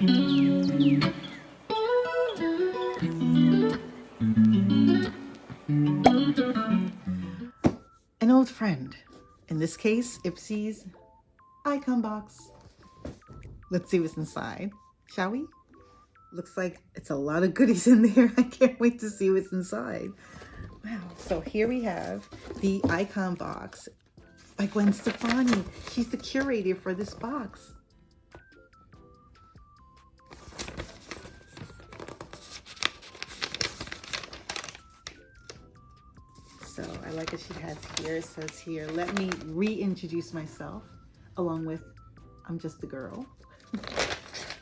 An old friend. In this case, IPSY's icon box. Let's see what's inside, shall we? Looks like it's a lot of goodies in there. I can't wait to see what's inside. Wow, so here we have the icon box by Gwen Stefani. She's the curator for this box. So I like what she has here. It says here, let me reintroduce myself, along with I'm Just a Girl.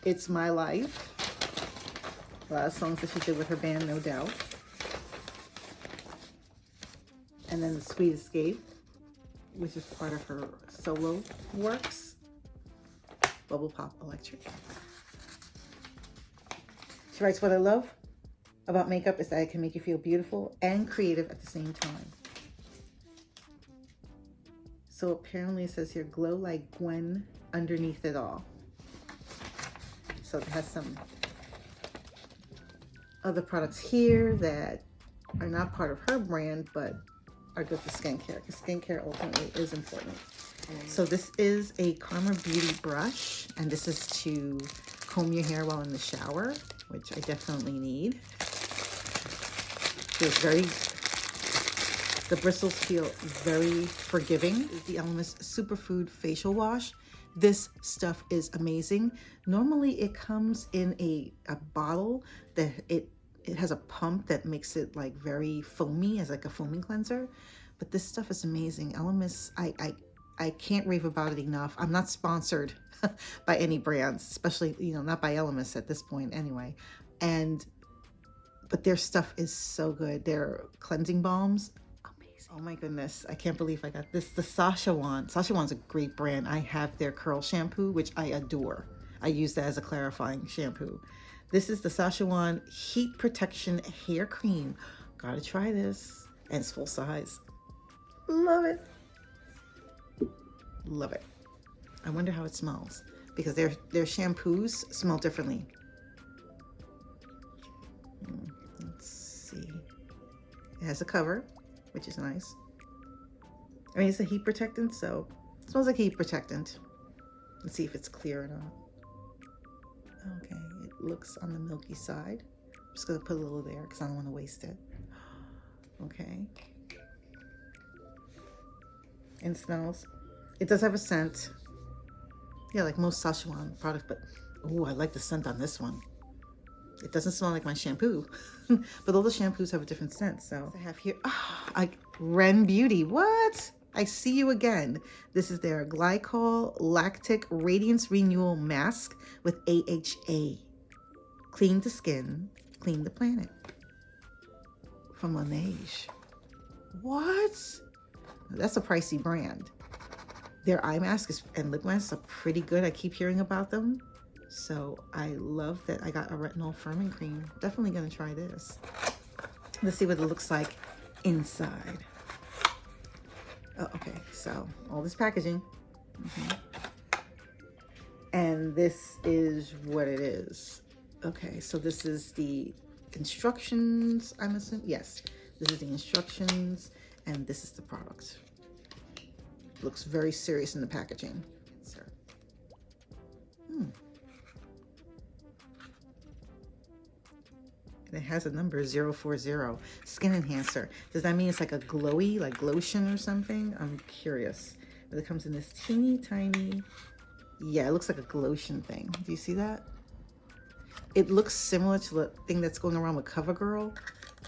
It's My Life. A lot of songs that she did with her band, no doubt. And then The Sweet Escape, which is part of her solo works. Bubble Pop Electric. She writes, what I love about makeup is that it can make you feel beautiful and creative at the same time. So apparently it says here, glow like Gwen underneath it all. So it has some other products here that are not part of her brand, but are good for skincare, because skincare ultimately is important. So this is a Karma Beauty brush, and this is to comb your hair while in the shower, which I definitely need. Feels very, the bristles feel very forgiving. The Elemis Superfood Facial Wash. This stuff is amazing. Normally it comes in a bottle that it has a pump that makes it like very foamy, as like a foaming cleanser. But this stuff is amazing. Elemis, I can't rave about it enough. I'm not sponsored by any brands, especially, you know, not by Elemis at this point anyway. But their stuff is so good. Their cleansing balms, amazing. Oh my goodness, I can't believe I got this. The Sachajuan. Sachajuan's a great brand. I have their curl shampoo, which I adore. I use that as a clarifying shampoo. This is the Sachajuan Heat Protection Hair Cream. Gotta try this. And it's full size. Love it. Love it. I wonder how it smells, because their shampoos smell differently. Let's see. It has a cover, which is nice. I mean, it's a heat protectant, so it smells like heat protectant. Let's see if it's clear or not. Okay, it looks on the milky side. I'm just gonna put a little there because I don't want to waste it. Okay. And it smells. It does have a scent. Yeah, like most Sachajuan products, but oh, I like the scent on this one. It doesn't smell like my shampoo, but all the shampoos have a different scent. So I have here, Ren Beauty. What? I see you again. This is their Glycol Lactic Radiance Renewal Mask with AHA. Clean the skin, clean the planet. From Laneige. What? That's a pricey brand. Their eye mask and lip masks are pretty good. I keep hearing about them. So I love that I got a retinol firming cream. Definitely gonna try this. Let's see what it looks like inside. Oh, okay, so all this packaging. And this is what it is. Okay, so this is the instructions, I'm assuming. Yes, this is the instructions, and this is the product. Looks very serious in the packaging. Sir. And it has a number 040. Skin enhancer. Does that mean it's like a glowy, like lotion or something? I'm curious. But it comes in this teeny tiny, yeah, it looks like a glotion thing. Do you see that? It looks similar to the thing that's going around with CoverGirl,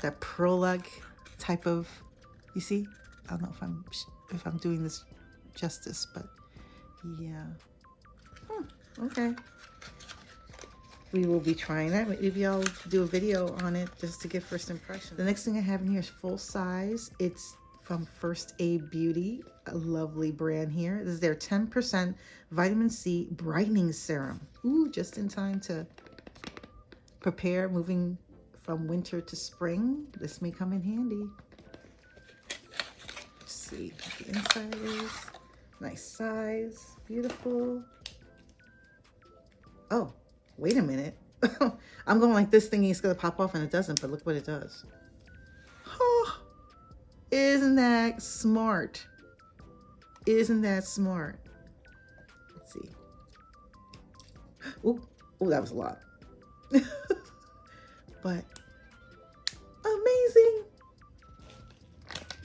that pearl-like type of, you see? I don't know if I'm doing this justice, but yeah. Okay. We will be trying that. Maybe I'll do a video on it just to get first impression. The next thing I have in here is full size. It's from First Aid Beauty, a lovely brand here. This is their 10% vitamin C brightening serum. Ooh, just in time to prepare moving from winter to spring. This may come in handy. Let's see what the inside is. Nice size, beautiful. Oh, Wait a minute. I'm going like this thinking it's going to pop off and it doesn't, but look what it does. Oh, isn't that smart? Isn't that smart? Let's see. Oh, that was a lot. But amazing.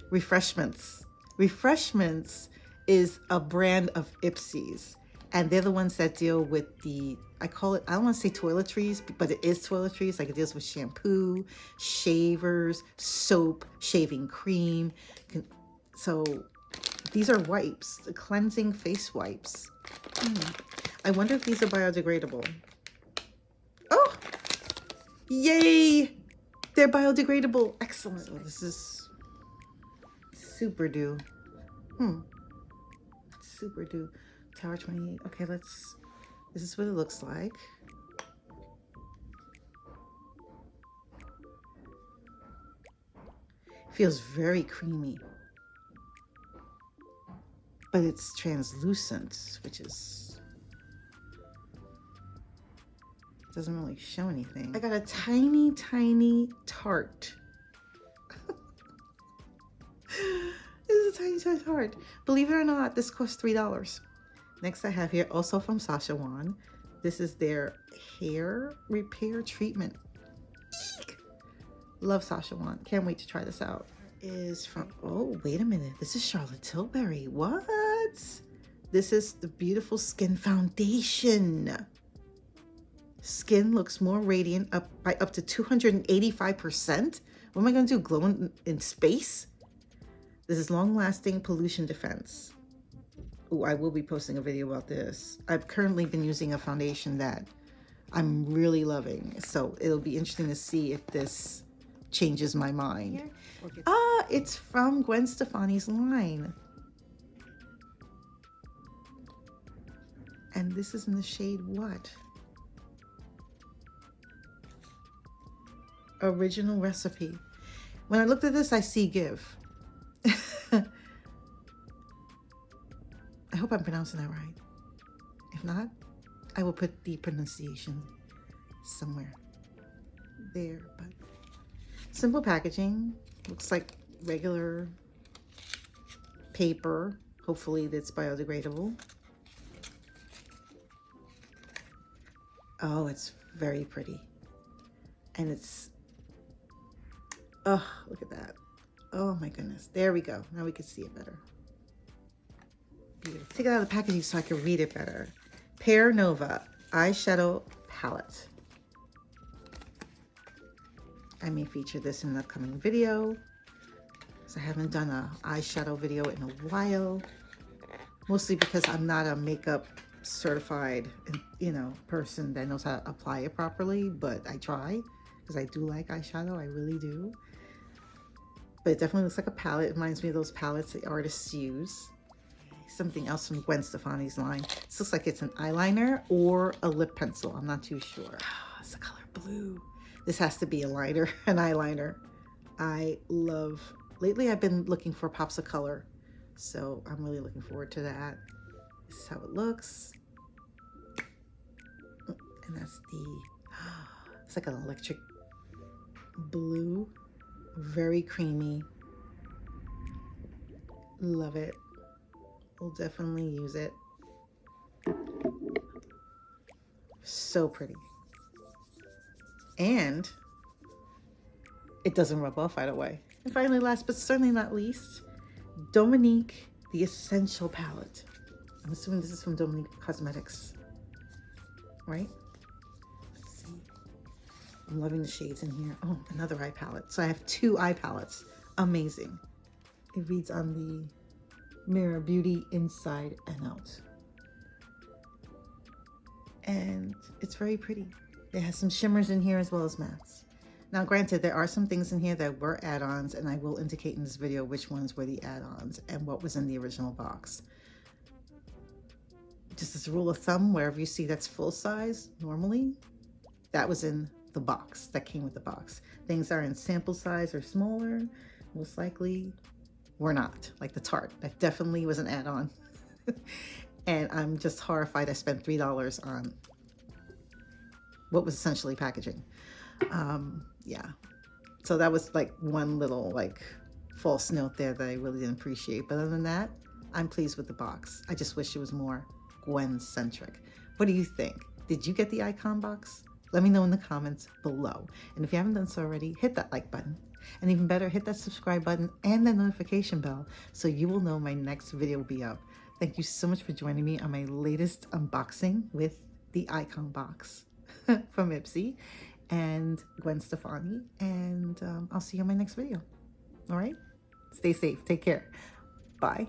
Refreshments. Refreshments is a brand of IPSY's, and they're the ones that deal with the, I call it, I don't want to say toiletries, but it is toiletries. Like it deals with shampoo, shavers, soap, shaving cream. So these are wipes, the cleansing face wipes. I wonder if these are biodegradable. Oh, yay! They're biodegradable. Excellent. So this is super do. Super do. Tower 28. Okay, this is what it looks like. Feels very creamy. But it's translucent, which is, doesn't really show anything. I got a tiny, tiny tart. This is a tiny, tiny tart. Believe it or not, this costs $3. Next I have here, also from Sasha Wan. This is their hair repair treatment. Eek! Love Sasha Wan. Can't wait to try this out. Is from, oh, wait a minute. This is Charlotte Tilbury. What? This is the beautiful skin foundation. Skin looks more radiant by up to 285%. What am I going to do? Glow in space? This is long-lasting pollution defense. Oh, I will be posting a video about this. I've currently been using a foundation that I'm really loving. So it'll be interesting to see if this changes my mind. It's from Gwen Stefani's line. And this is in the shade what? Original recipe. When I looked at this, I see give. I hope I'm pronouncing that right. If not, I will put the pronunciation somewhere there. But simple packaging. Looks like regular paper. Hopefully that's biodegradable. Oh, it's very pretty. And it's, oh, look at that. Oh my goodness. There we go. Now we can see it better. Beautiful. Take it out of the packaging so I can read it better. Pear Nova eyeshadow palette. I may feature this in an upcoming video, because I haven't done an eyeshadow video in a while. Mostly because I'm not a makeup certified, person that knows how to apply it properly, but I try, because I do like eyeshadow. I really do. But it definitely looks like a palette. It reminds me of those palettes the artists use. Something else from Gwen Stefani's line. This looks like it's an eyeliner or a lip pencil. I'm not too sure. It's the color blue. This has to be a liner, an eyeliner. Lately I've been looking for pops of color. So I'm really looking forward to that. This is how it looks. And that's it's like an electric blue. Very creamy. Love it. We'll definitely use it. So pretty. And it doesn't rub off right away. And finally, last but certainly not least, Dominique, the Essential Palette. I'm assuming this is from Dominique Cosmetics, right? Let's see. I'm loving the shades in here. Oh, another eye palette. So I have 2 eye palettes. Amazing. It reads on the Mirror Beauty Inside and Out. And it's very pretty. It has some shimmers in here as well as mattes. Now, granted, there are some things in here that were add-ons, and I will indicate in this video which ones were the add-ons and what was in the original box. Just as a rule of thumb, wherever you see that's full size, normally, that was in the box, that came with the box. Things that are in sample size or smaller, most likely were not. Like the tart, that definitely was an add-on. And I'm just horrified I spent $3 on what was essentially packaging. Yeah. So that was like one little like false note there that I really didn't appreciate. But other than that, I'm pleased with the box. I just wish it was more Gwen-centric. What do you think? Did you get the icon box? Let me know in the comments below. And if you haven't done so already, hit that like button. And even better, hit that subscribe button and the notification bell so you will know my next video will be up. Thank you so much for joining me on my latest unboxing with the icon box from IPSY and Gwen Stefani. And I'll see you in my next video. All right? Stay safe. Take care. Bye.